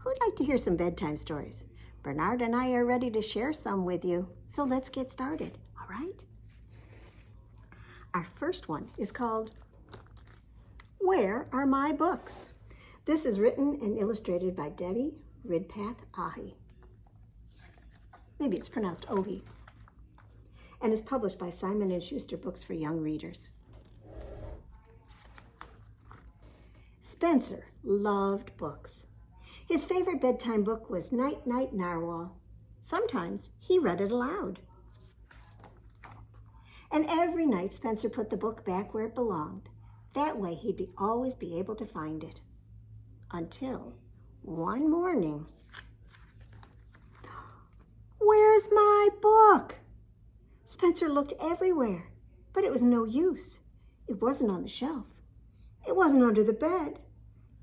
Who'd like to hear some bedtime stories? Bernard and I are ready to share some with you, so let's get started, all right? Our first one is called, Where Are My Books? This is written and illustrated by Debbie Redpath Ahi. Maybe it's pronounced Ohi. And is published by Simon & Schuster Books for Young Readers. Spencer loved books. His favorite bedtime book was Night, Night, Narwhal. Sometimes he read it aloud. And every night Spencer put the book back where it belonged. That way he'd always be able to find it. Until one morning, "Where's my book?" Spencer looked everywhere, but it was no use. It wasn't on the shelf. It wasn't under the bed.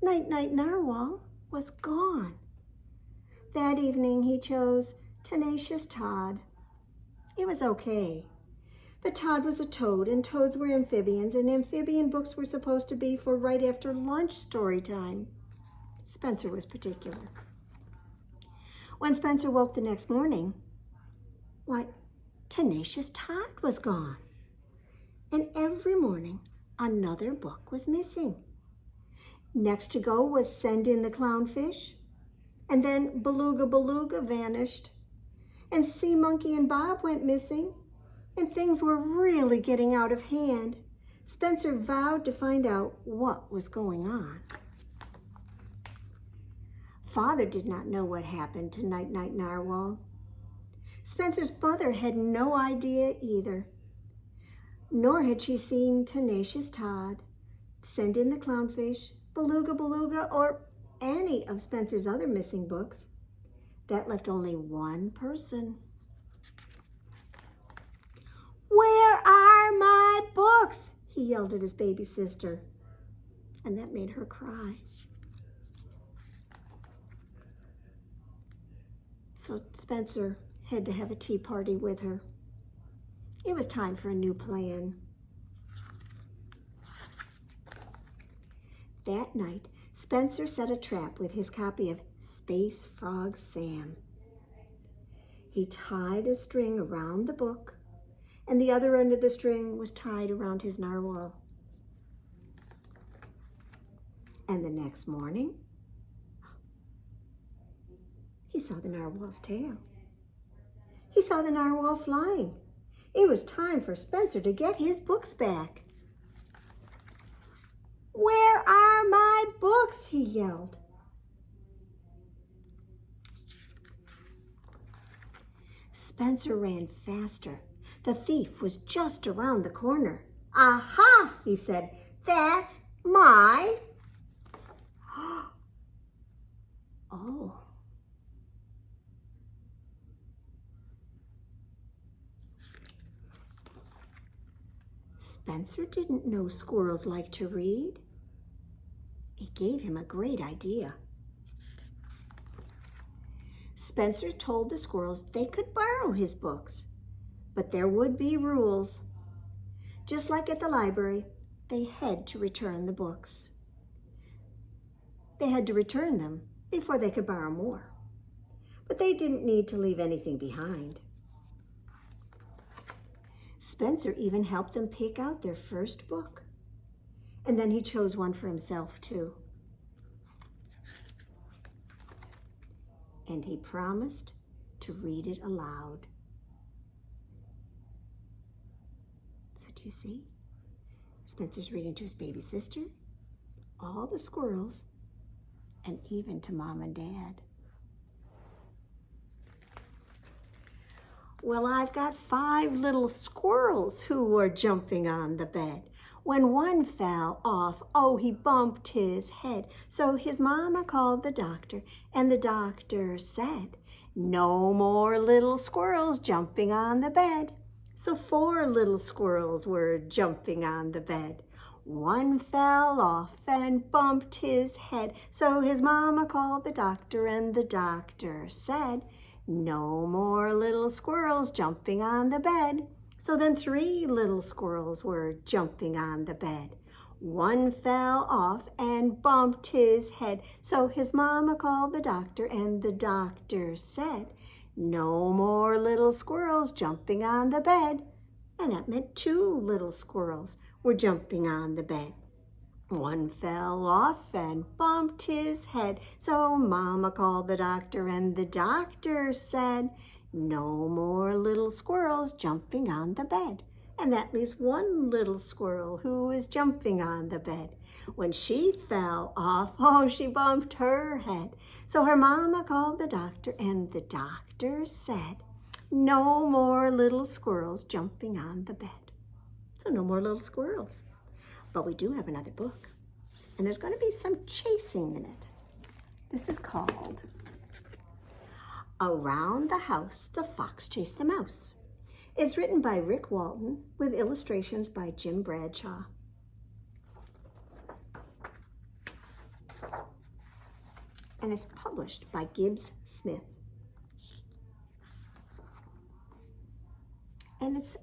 Night, Night, Narwhal was gone. That evening he chose Tenacious Todd. It was okay, but Todd was a toad, and toads were amphibians, and amphibian books were supposed to be for right after lunch story time. Spencer was particular. When Spencer woke the next morning, why, Tenacious Todd was gone. And every morning, another book was missing. Next to go was Send in the Clownfish, and then Beluga Beluga vanished, and Sea Monkey and Bob went missing, and things were really getting out of hand. Spencer vowed to find out what was going on. Father did not know what happened to Night, Night, Narwhal. Spencer's mother had no idea either, nor had she seen Tenacious Todd, Send in the Clownfish, Beluga Beluga, or any of Spencer's other missing books. That left only one person. "Where are my books?" he yelled at his baby sister, and that made her cry. So Spencer had to have a tea party with her. It was time for a new plan. That night, Spencer set a trap with his copy of Space Frog Sam. He tied a string around the book, and the other end of the string was tied around his narwhal. And the next morning, he saw the narwhal's tail. He saw the narwhal flying. It was time for Spencer to get his books back. "Where are my books?" he yelled. Spencer ran faster. The thief was just around the corner. "Aha!" he said. "That's my..." Oh. Spencer didn't know squirrels like to read. It gave him a great idea. Spencer told the squirrels they could borrow his books, but there would be rules. Just like at the library, they had to return the books. They had to return them before they could borrow more, but they didn't need to leave anything behind. Spencer even helped them pick out their first book, and then he chose one for himself too. And he promised to read it aloud. So do you see? Spencer's reading to his baby sister, all the squirrels, and even to Mom and Dad. Well, I've got 5 little squirrels who were jumping on the bed. When one fell off, oh, he bumped his head. So his mama called the doctor, and the doctor said, "No more little squirrels jumping on the bed." So 4 little squirrels were jumping on the bed. One fell off and bumped his head. So his mama called the doctor, and the doctor said, "No more little squirrels jumping on the bed." So then 3 little squirrels were jumping on the bed. One fell off and bumped his head. So his mama called the doctor, and the doctor said, "No more little squirrels jumping on the bed." And that meant 2 little squirrels were jumping on the bed. One fell off and bumped his head. So mama called the doctor, and the doctor said, "No more little squirrels jumping on the bed." And that leaves 1 little squirrel who is jumping on the bed. When she fell off, oh, she bumped her head. So her mama called the doctor, and the doctor said, "No more little squirrels jumping on the bed." So no more little squirrels. But we do have another book, and there's going to be some chasing in it. This is called Around the House, the Fox Chased the Mouse. It's written by Rick Walton with illustrations by Jim Bradshaw. And it's published by Gibbs Smith. And it's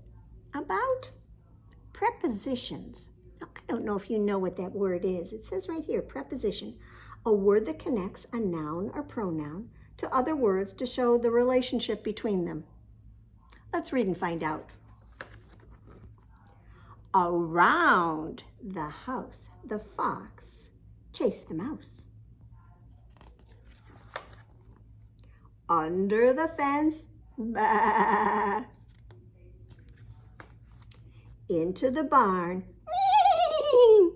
about prepositions. Now, I don't know if you know what that word is. It says right here, preposition, a word that connects a noun or pronoun to other words to show the relationship between them. Let's read and find out. Around the house, the fox chased the mouse. Under the fence, bah. Into the barn, wee.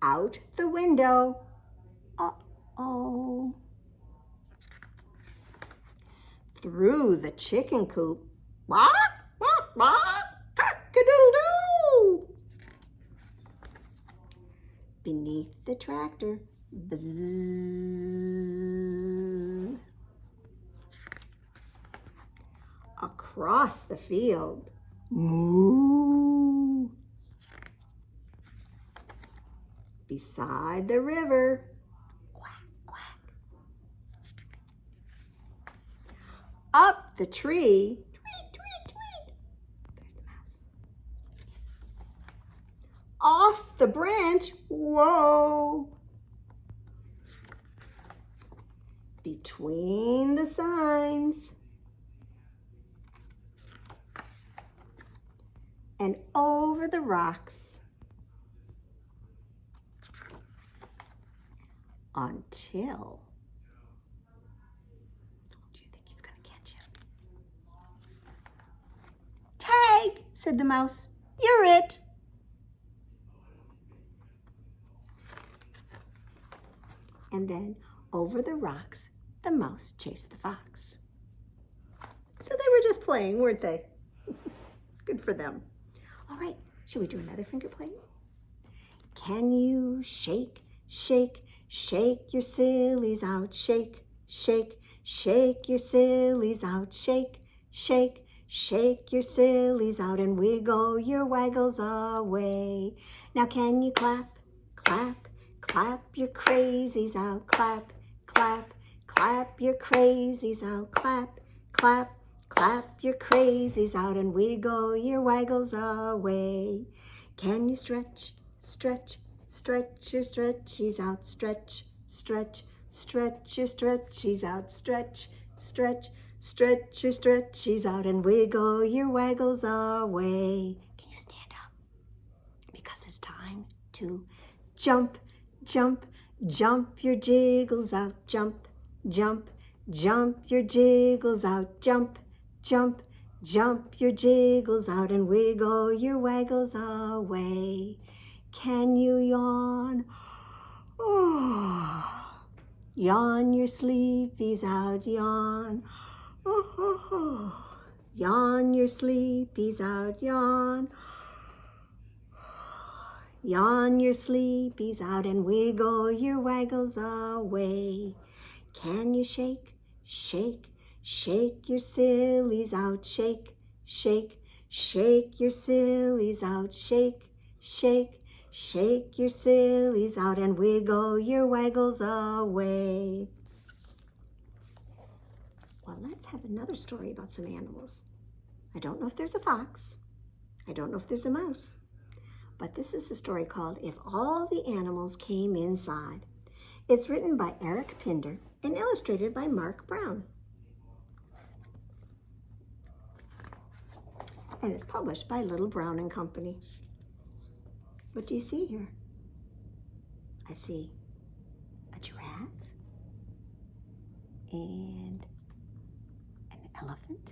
Out the window, uh-oh. Through the chicken coop, quack, quack, quack, cock-a-doodle-doo. Beneath the tractor, bzzz. Across the field, moo. Beside the river, quack, quack. Up the tree, tweet, tweet, tweet. There's the mouse. Off the branch, whoa. Between the signs. And over the rocks. Until. Do you think he's going to catch him? Tag, said the mouse. You're it. And then over the rocks, the mouse chased the fox. So they were just playing, weren't they? Good for them. All right, should we do another finger play? Can you shake, shake, shake your sillies out? Shake, shake, shake your sillies out. Shake, shake, shake your sillies out and wiggle your waggles away. Now can you clap, clap, clap your crazies out? Clap, clap, clap your crazies out. Clap, clap, clap your crazies out and wiggle your waggles away. Can you stretch, stretch, stretch your stretchies out? Stretch, stretch, stretch your stretchies out. Stretch, stretch, stretch your stretchies out and wiggle your waggles away. Can you stand up? Because it's time to jump, jump, jump your jiggles out. Jump, jump, jump your jiggles out. Jump, jump, jump your jiggles out and wiggle your waggles away. Can you yawn? Oh, yawn your sleepies out, yawn. Oh, oh, oh. Yawn your sleepies out, yawn. Yawn your sleepies out and wiggle your waggles away. Can you shake, shake, shake your sillies out? Shake, shake, shake your sillies out. Shake, shake, shake your sillies out and wiggle your waggles away. Well, let's have another story about some animals. I don't know if there's a fox. I don't know if there's a mouse, but this is a story called If All the Animals Came Inside. It's written by Eric Pindar and illustrated by Mark Brown. And it's published by Little Brown and Company. What do you see here? I see a giraffe and an elephant,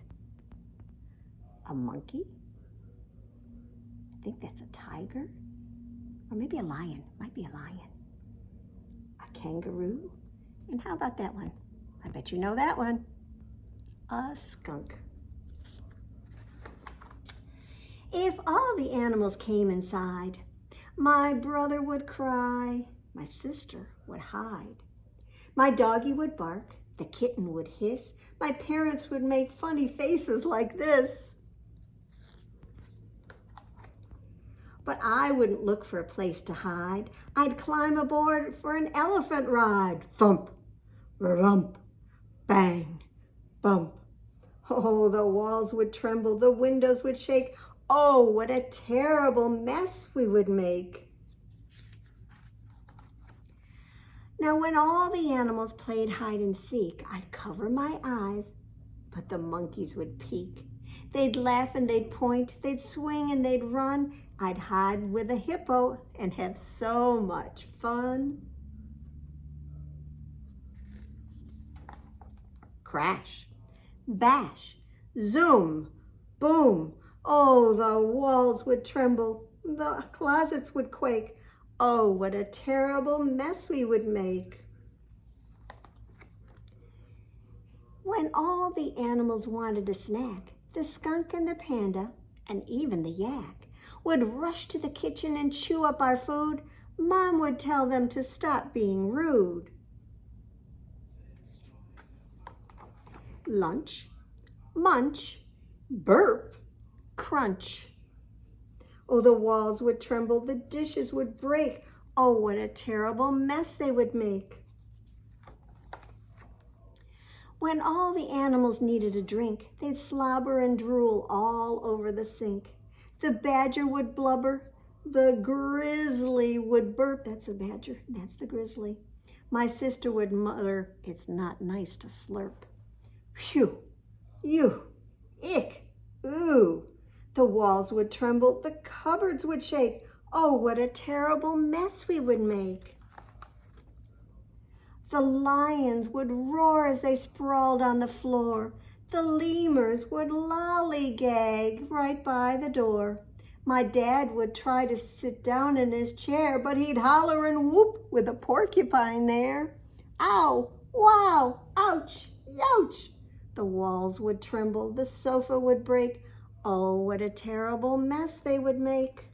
a monkey. I think that's a tiger, or maybe a lion. Might be a lion. A kangaroo. And how about that one? I bet you know that one. A skunk. If all the animals came inside, my brother would cry, my sister would hide. My doggie would bark, the kitten would hiss, my parents would make funny faces like this. But I wouldn't look for a place to hide. I'd climb aboard for an elephant ride. Thump, rump, bang, bump. Oh, the walls would tremble, the windows would shake. Oh, what a terrible mess we would make. Now, when all the animals played hide and seek, I'd cover my eyes, but the monkeys would peek. They'd laugh and they'd point, they'd swing and they'd run. I'd hide with a hippo and have so much fun. Crash, bash, zoom, boom. Oh, the walls would tremble, the closets would quake. Oh, what a terrible mess we would make. When all the animals wanted a snack, the skunk and the panda, and even the yak, would rush to the kitchen and chew up our food, Mom would tell them to stop being rude. Lunch, munch, burp, crunch. Oh, the walls would tremble, the dishes would break. Oh, what a terrible mess they would make. When all the animals needed a drink, they'd slobber and drool all over the sink. The badger would blubber, the grizzly would burp. That's a badger, that's the grizzly. My sister would mutter, it's not nice to slurp. Phew, you, ick, ooh. The walls would tremble, the cupboards would shake. Oh, what a terrible mess we would make. The lions would roar as they sprawled on the floor. The lemurs would lollygag right by the door. My dad would try to sit down in his chair, but he'd holler and whoop with a porcupine there. Ow, wow, ouch, youch. The walls would tremble, the sofa would break. Oh, what a terrible mess they would make.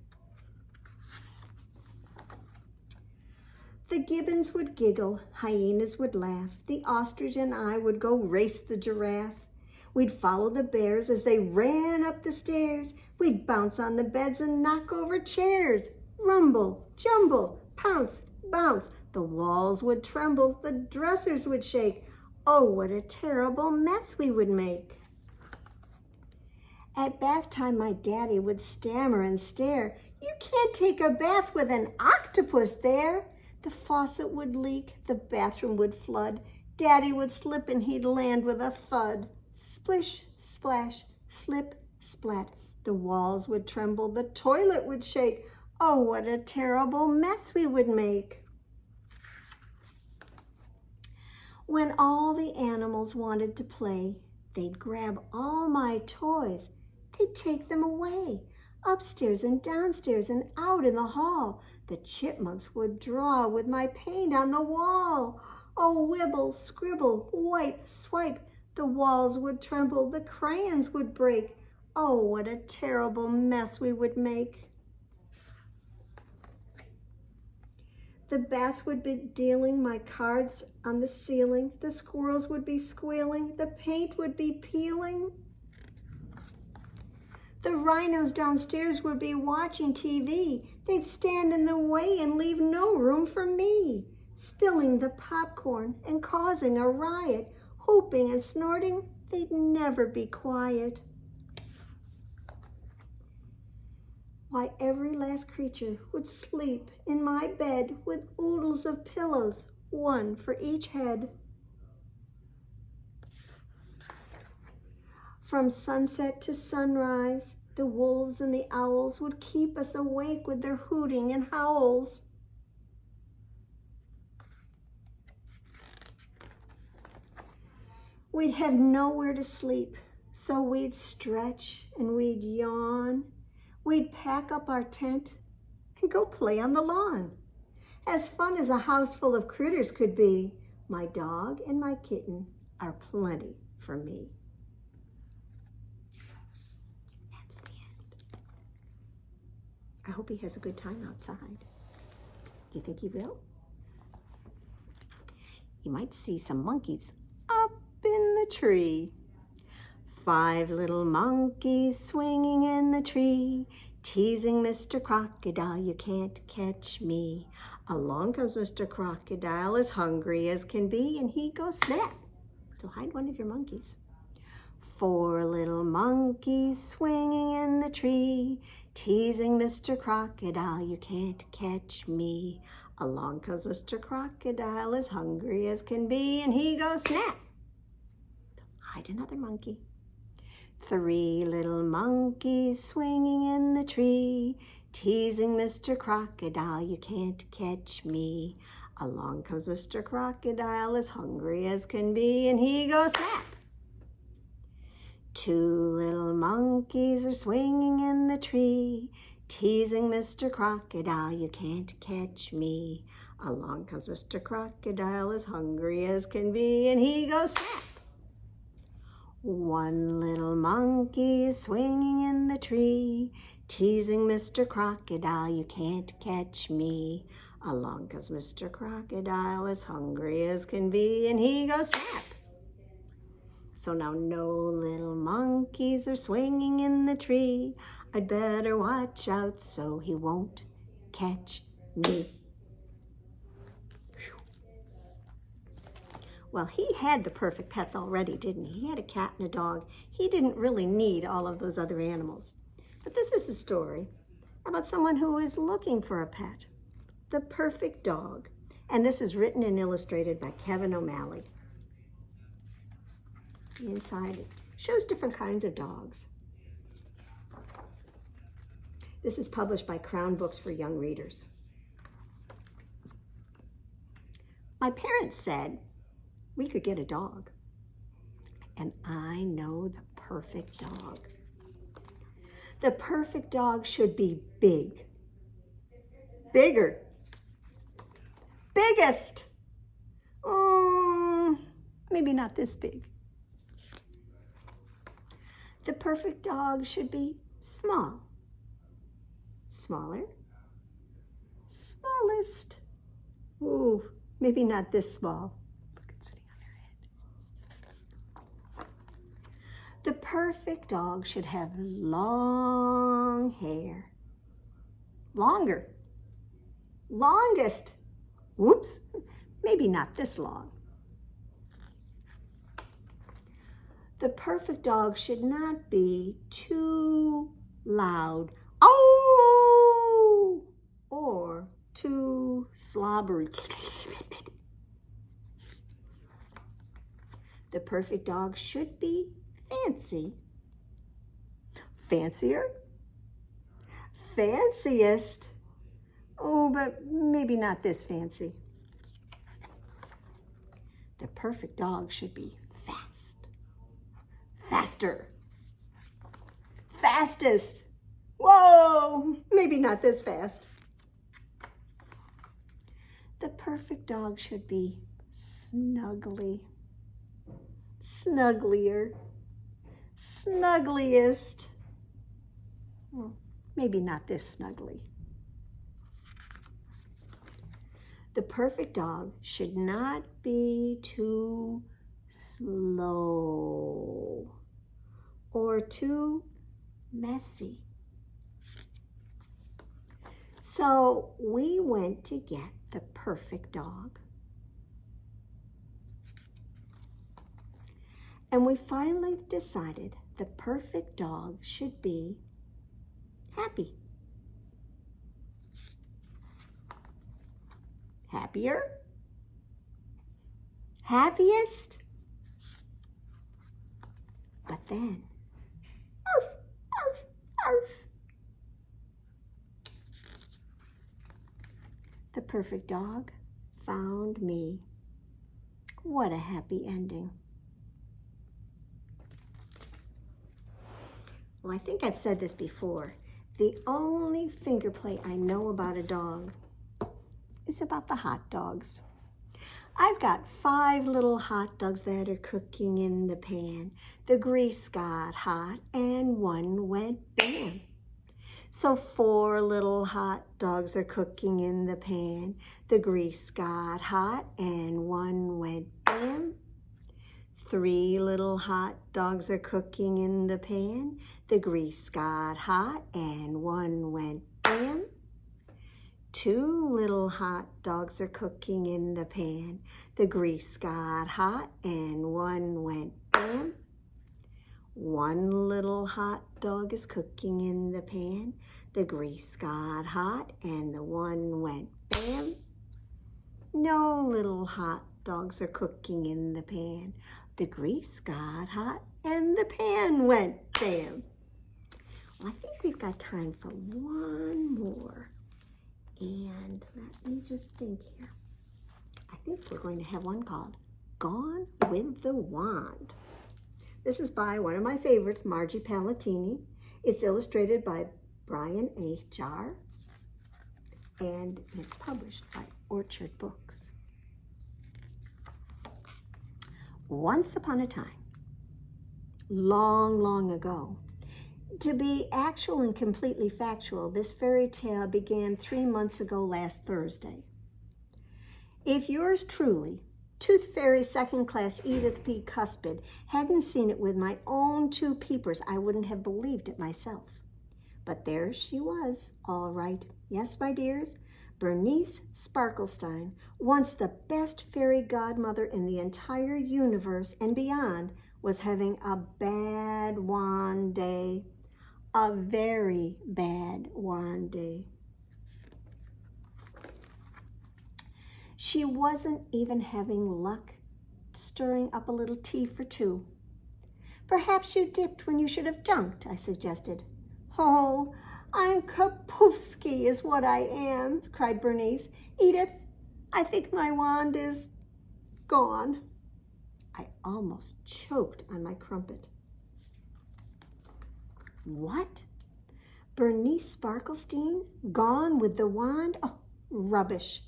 The gibbons would giggle, hyenas would laugh. The ostrich and I would go race the giraffe. We'd follow the bears as they ran up the stairs. We'd bounce on the beds and knock over chairs. Rumble, jumble, pounce, bounce. The walls would tremble, the dressers would shake. Oh, what a terrible mess we would make. At bath time, my daddy would stammer and stare. You can't take a bath with an octopus there. The faucet would leak, the bathroom would flood. Daddy would slip and he'd land with a thud. Splish, splash, slip, splat. The walls would tremble, the toilet would shake. Oh, what a terrible mess we would make. When all the animals wanted to play, they'd grab all my toys. They'd take them away, upstairs and downstairs and out in the hall. The chipmunks would draw with my paint on the wall. Oh, wibble, scribble, wipe, swipe. The walls would tremble, the crayons would break. Oh, what a terrible mess we would make. The bats would be dealing my cards on the ceiling. The squirrels would be squealing. The paint would be peeling. The rhinos downstairs would be watching TV. They'd stand in the way and leave no room for me, spilling the popcorn and causing a riot. Whooping and snorting, they'd never be quiet. Why, every last creature would sleep in my bed with oodles of pillows, one for each head. From sunset to sunrise, the wolves and the owls would keep us awake with their hooting and howls. We'd have nowhere to sleep, so we'd stretch and we'd yawn. We'd pack up our tent and go play on the lawn. As fun as a house full of critters could be, my dog and my kitten are plenty for me. That's the end. I hope he has a good time outside. Do you think he will? You might see some monkeys up in the tree. 5 little monkeys swinging in the tree, teasing Mr. Crocodile, you can't catch me. Along comes Mr. Crocodile, as hungry as can be, and he goes snap. So hide one of your monkeys. 4 little monkeys swinging in the tree, teasing Mr. Crocodile, you can't catch me. Along comes Mr. Crocodile, as hungry as can be, and he goes snap. So hide another monkey. 3 little monkeys swinging in the tree, teasing Mr. Crocodile, you can't catch me. Along comes Mr. Crocodile, as hungry as can be, and he goes snap. 2 little monkeys are swinging in the tree, teasing Mr. Crocodile, you can't catch me. Along comes Mr. Crocodile, as hungry as can be, and he goes snap. 1 little monkey is swinging in the tree, teasing Mr. Crocodile, you can't catch me. Along comes Mr. Crocodile, as hungry as can be, and he goes snap. So now no little monkeys are swinging in the tree. I'd better watch out so he won't catch me. Well, he had the perfect pets already, didn't he? He had a cat and a dog. He didn't really need all of those other animals. But this is a story about someone who is looking for a pet, the perfect dog. And this is written and illustrated by Kevin O'Malley. Inside it shows different kinds of dogs. This is published by Crown Books for Young Readers. My parents said we could get a dog, and I know the perfect dog. The perfect dog should be big, bigger, biggest. Maybe not this big. The perfect dog should be small, smaller, smallest. Ooh, maybe not this small. The perfect dog should have long hair. Longer. Longest. Whoops, maybe not this long. The perfect dog should not be too loud. Oh! Or too slobbery. The perfect dog should be fancy. Fancier? Fanciest? Oh, but maybe not this fancy. The perfect dog should be fast. Faster. Fastest. Whoa, maybe not this fast. The perfect dog should be snuggly. Snugglier. Snuggliest. Well, maybe not this snuggly. The perfect dog should not be too slow or too messy. So we went to get the perfect dog. And we finally decided the perfect dog should be happy. Happier? Happiest? But then, arf, arf, arf. The perfect dog found me. What a happy ending. Well, I think I've said this before. The only finger play I know about a dog is about the hot dogs. I've got 5 little hot dogs that are cooking in the pan. The grease got hot and one went bam. So 4 little hot dogs are cooking in the pan. The grease got hot and one went bam. 3 little hot dogs are cooking in the pan. The grease got hot and one went bam. 2 little hot dogs are cooking in the pan. The grease got hot and one went bam. 1 little hot dog is cooking in the pan. The grease got hot and the one went bam. No little hot dogs are cooking in the pan. The grease got hot and the pan went bam. Well, I think we've got time for one more. And let me just think here. I think we're going to have one called Gone with the Wand. This is by one of my favorites, Margie Palatini. It's illustrated by Brian A. Jar, and it's published by Orchard Books. Once upon a time, long, long ago, to be actual and completely factual, this fairy tale began 3 months ago last Thursday. If yours truly, Tooth Fairy Second Class Edith P. Cuspid, hadn't seen it with my own 2 peepers, I wouldn't have believed it myself. But there she was, all right. Yes, my dears, Bernice Sparklestein, once the best fairy godmother in the entire universe and beyond, was having a bad wand day. A very bad wand day. She wasn't even having luck stirring up a little tea for 2. Perhaps you dipped when you should have dunked, I suggested. Oh, I'm Kapoofsky is what I am, cried Bernice. Edith, I think my wand is gone. I almost choked on my crumpet. What? Bernice Sparklestein gone with the wand? Oh, rubbish.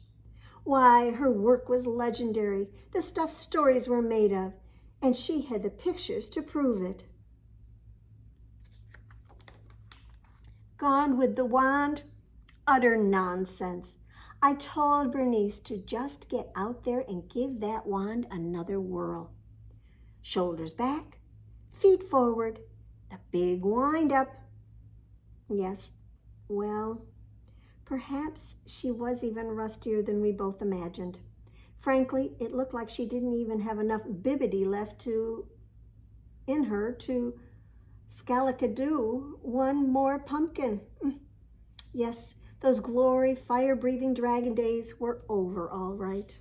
Why, her work was legendary. The stuff stories were made of, and she had the pictures to prove it. Gone with the wand? Utter nonsense. I told Bernice to just get out there and give that wand another whirl. Shoulders back, feet forward, the big wind up. Yes, well, perhaps she was even rustier than we both imagined. Frankly, it looked like she didn't even have enough bibbity left in her to scalacadoo one more pumpkin. Yes, those glory, fire-breathing dragon days were over all right.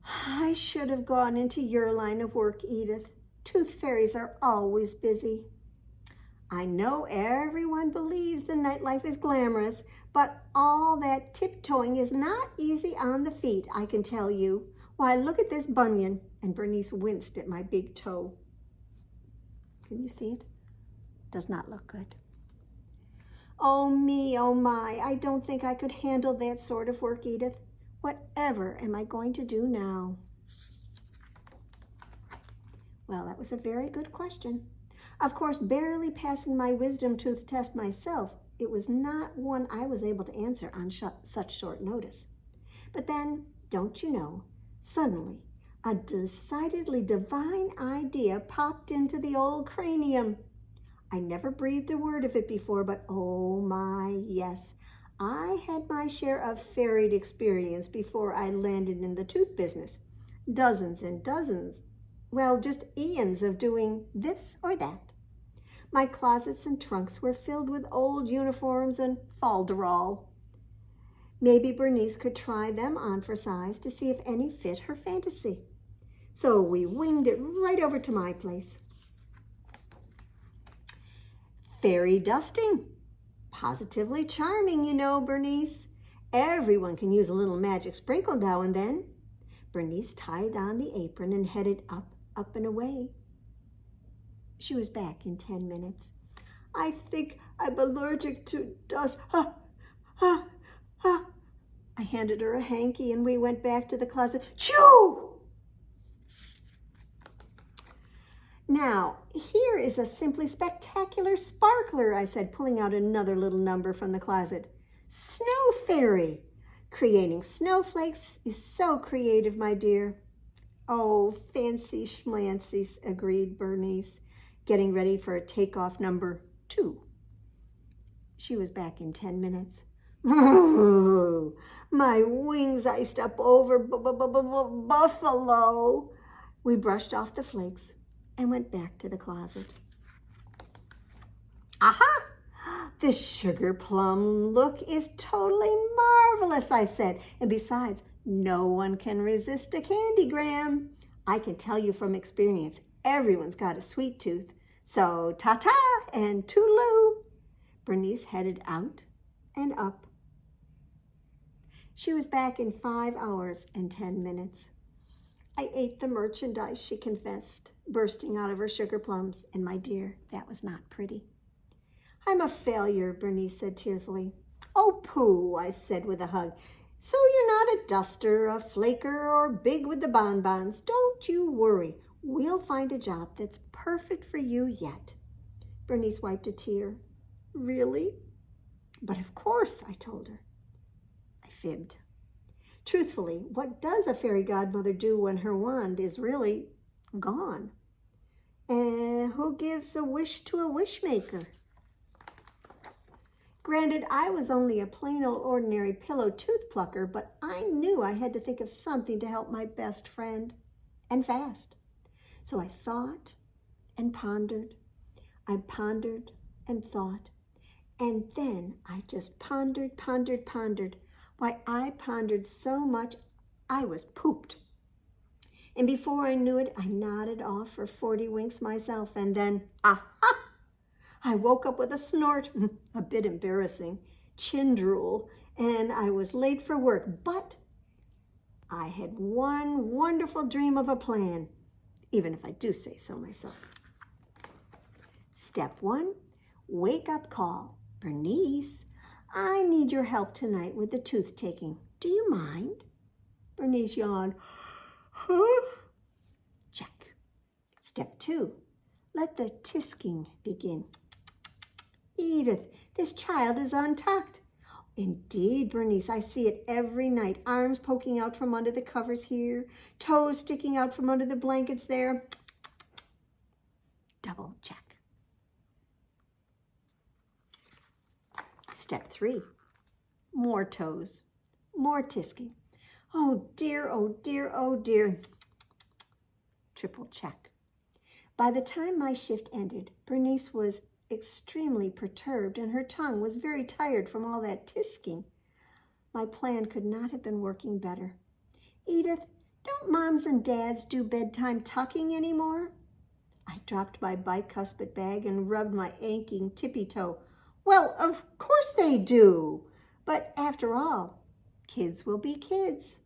I should have gone into your line of work, Edith. Tooth fairies are always busy. I know everyone believes the nightlife is glamorous, but all that tiptoeing is not easy on the feet, I can tell you. Why, look at this bunion. And Bernice winced at my big toe. Can you see it? Does not look good. Oh me, oh my, I don't think I could handle that sort of work, Edith. Whatever am I going to do now? Well, that was a very good question. Of course, barely passing my wisdom tooth test myself, it was not one I was able to answer on such short notice. But then, don't you know, suddenly a decidedly divine idea popped into the old cranium. I never breathed a word of it before, but oh my, yes, I had my share of ferried experience before I landed in the tooth business. Dozens and dozens, well, just eons of doing this or that. My closets and trunks were filled with old uniforms and falderall. Maybe Bernice could try them on for size to see if any fit her fantasy. So we winged it right over to my place. Fairy dusting. Positively charming, you know, Bernice. Everyone can use a little magic sprinkle now and then. Bernice tied on the apron and headed up, up and away. She was back in 10 minutes. I think I'm allergic to dust. Ha, ha, ha. I handed her a hanky and we went back to the closet. Choo! Now, here is a simply spectacular sparkler, I said, pulling out another little number from the closet. Snow fairy. Creating snowflakes is so creative, my dear. Oh, fancy schmancy, agreed Bernice, getting ready for takeoff number 2. She was back in 10 minutes. My wings iced up over buffalo. We brushed off the flakes and went back to the closet. Aha! This sugar plum look is totally marvelous, I said. And besides, no one can resist a candygram. I can tell you from experience, everyone's got a sweet tooth. So ta-ta and toodaloo. Bernice headed out and up. She was back in 5 hours and 10 minutes. I ate the merchandise, she confessed, bursting out of her sugar plums. And my dear, that was not pretty. I'm a failure, Bernice said tearfully. Oh, pooh, I said with a hug. So you're not a duster, a flaker, or big with the bonbons. Don't you worry. We'll find a job that's perfect for you yet. Bernice wiped a tear. Really? But of course, I told her. I fibbed. Truthfully, what does a fairy godmother do when her wand is really gone? And who gives a wish to a wishmaker? Granted, I was only a plain old ordinary pillow tooth plucker, but I knew I had to think of something to help my best friend, and fast. So I thought and pondered. I pondered and thought. And then I just pondered. Why, I pondered so much, I was pooped. And before I knew it, I nodded off for 40 winks myself, and then, aha! I woke up with a snort, a bit embarrassing, chin drool, and I was late for work, but I had one wonderful dream of a plan, even if I do say so myself. Step 1, wake-up call. Bernice, I need your help tonight with the tooth taking. Do you mind? Bernice yawned. Huh? Check. Step 2, let the tisking begin. Edith, this child is untucked. Indeed, Bernice, I see it every night. Arms poking out from under the covers here, toes sticking out from under the blankets there. Double check. Step 3, more toes, more tisking. Oh dear, oh dear, oh dear. Triple check. By the time my shift ended, Bernice was extremely perturbed and her tongue was very tired from all that tisking. My plan could not have been working better. Edith, don't moms and dads do bedtime tucking anymore? I dropped my bicuspid bag and rubbed my aching tippy toe. Well, of course they do. But after all, kids will be kids.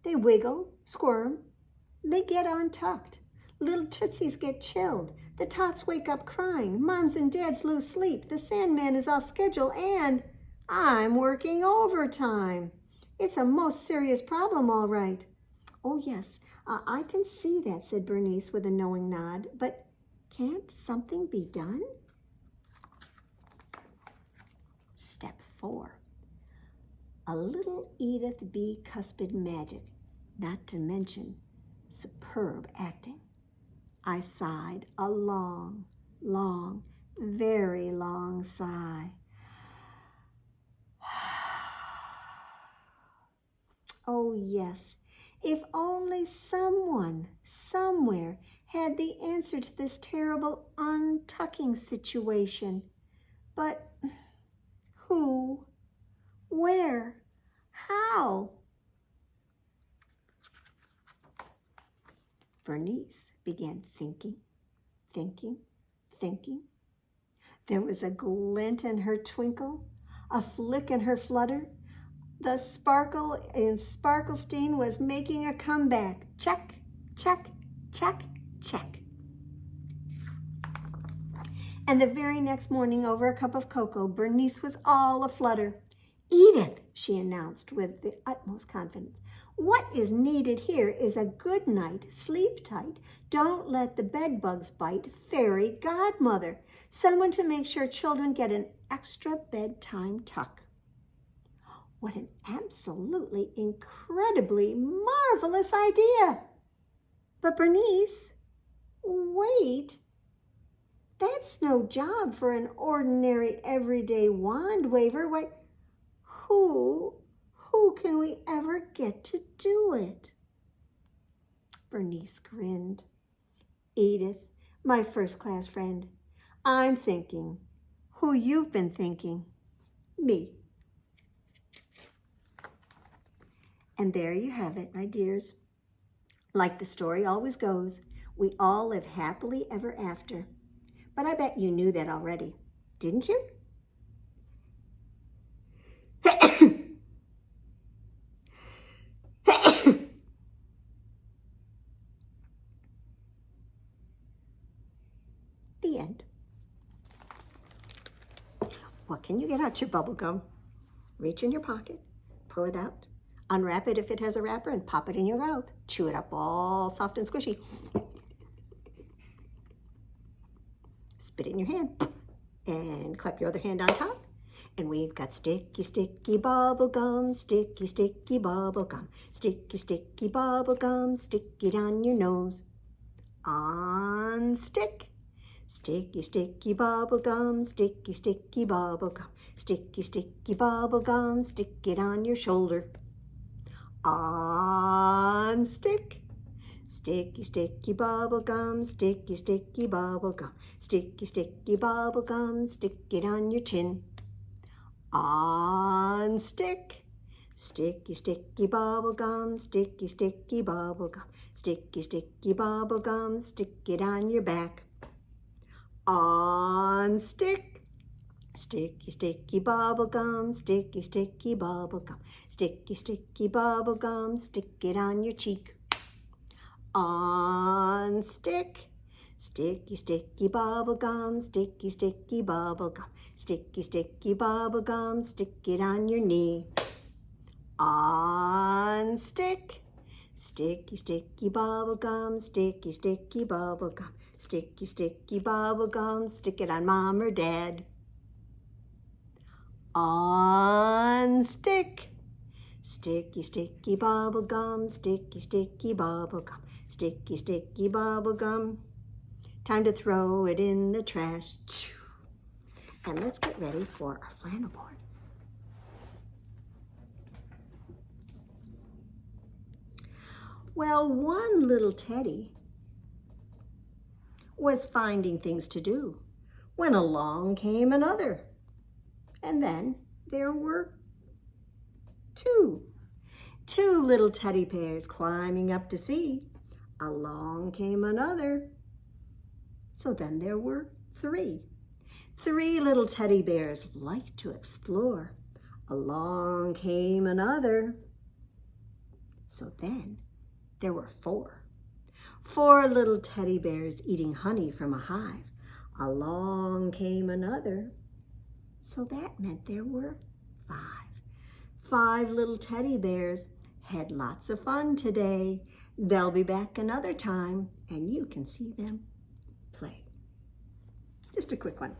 They wiggle, squirm, they get untucked. Little tootsies get chilled. The tots wake up crying. Moms and dads lose sleep. The Sandman is off schedule and I'm working overtime. It's a most serious problem, all right. Oh, yes, I can see that, said Bernice with a knowing nod. But can't something be done? Step 4, a little Edith B. Cuspid magic, not to mention superb acting. I sighed a long, long, very long sigh. Oh yes, if only someone, somewhere, had the answer to this terrible untucking situation. But who? Where? How? Bernice began thinking. There was a glint in her twinkle, a flick in her flutter. The sparkle in Sparklestein was making a comeback. Check, check, check, check. And the very next morning, over a cup of cocoa, Bernice was all aflutter. Edith, she announced with the utmost confidence, what is needed here is a good night, sleep tight, don't let the bed bugs bite, fairy godmother, someone to make sure children get an extra bedtime tuck. What an absolutely incredibly marvelous idea! But Bernice, wait, that's no job for an ordinary everyday wand waver. Why, who can we ever get to do it? Bernice grinned. Edith, my first-class friend, I'm thinking who you've been thinking, me. And there you have it, my dears. Like the story always goes, we all live happily ever after. But I bet you knew that already, didn't you? The end. What can you get out your bubble gum? Reach in your pocket, pull it out, unwrap it if it has a wrapper, and pop it in your mouth. Chew it up all soft and squishy. Spit it in your hand and clap your other hand on top. And we've got sticky, sticky bubble gum, sticky, sticky bubble gum, sticky, sticky bubble gum, stick it on your nose. On stick. Sticky, sticky bubble gum, sticky, sticky bubble gum, sticky, sticky bubble gum, stick it on your shoulder. On stick. Sticky, sticky bubble gum, sticky, sticky bubble gum, sticky, sticky bubble gum, stick it on your chin. On stick. Sticky, sticky bubble gum, sticky, sticky bubble gum, sticky, sticky bubble gum, stick it on your back. On stick. Sticky, sticky bubble gum, sticky, sticky bubble gum, sticky, sticky bubble gum, stick it on your cheek. On stick. Sticky, sticky bubble gum, sticky, sticky bubble gum, sticky, sticky bubble gum, stick it on your knee. On stick. Sticky, sticky bubble gum, sticky, sticky bubble gum, sticky, sticky bubble gum, stick it on mom or dad. On stick. Sticky, sticky bubble gum, sticky, sticky bubble gum, sticky, sticky bubble gum. Time to throw it in the trash. And let's get ready for our flannel board. Well, one little teddy was finding things to do when along came another. And then there were two little teddy bears climbing up to see. Along came another. So then there were three little teddy bears liked to explore. Along came another. So then there were four little teddy bears eating honey from a hive. Along came another. So that meant there were five little teddy bears had lots of fun today. They'll be back another time and you can see them play. Just a quick one.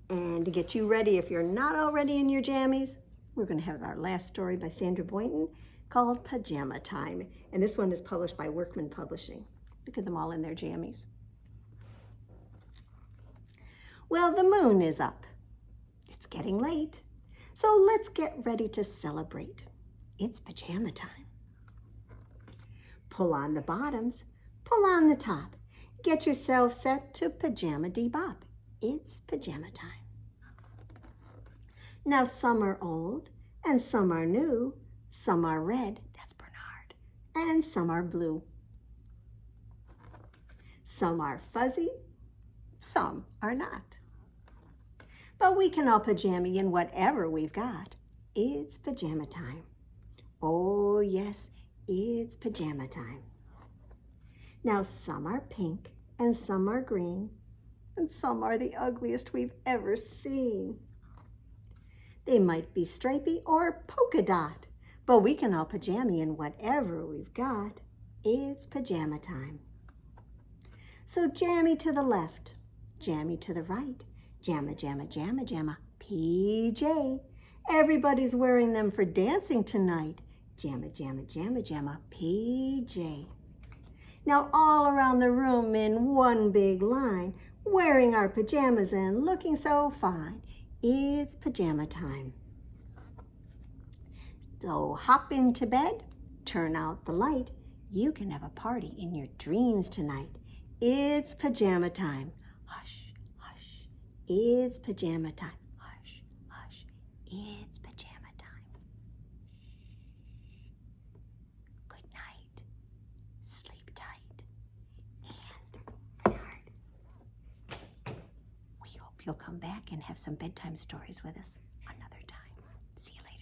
And to get you ready, if you're not already in your jammies, we're going to have our last story by Sandra Boynton called Pajama Time. And this one is published by Workman Publishing. Look at them all in their jammies. Well, the moon is up. It's getting late. So let's get ready to celebrate. It's pajama time. Pull on the bottoms, pull on the top. Get yourself set to pajama dee-bop. It's pajama time. Now some are old And some are new, some are red, that's Bernard, and some are blue. Some are fuzzy, some are not. But we can all pajama in whatever we've got. It's pajama time. Oh yes, it's pajama time. Now some are pink and some are green and some are the ugliest we've ever seen. They might be stripy or polka dot, but we can all pajama in whatever we've got. It's pajama time. So jammy to the left, jammy to the right, jamma, jamma, jamma, jamma, PJ. Everybody's wearing them for dancing tonight. Jamma, jamma, jamma, jamma, PJ. Now all around the room in one big line, wearing our pajamas and looking so fine. It's pajama time. So hop into bed, turn out the light. You can have a party in your dreams tonight. It's pajama time. Hush, hush. It's pajama time. Hush, hush. It's pajama time. Good night. Sleep tight. And Bernard, we hope you'll come back and have some bedtime stories with us another time. See you later.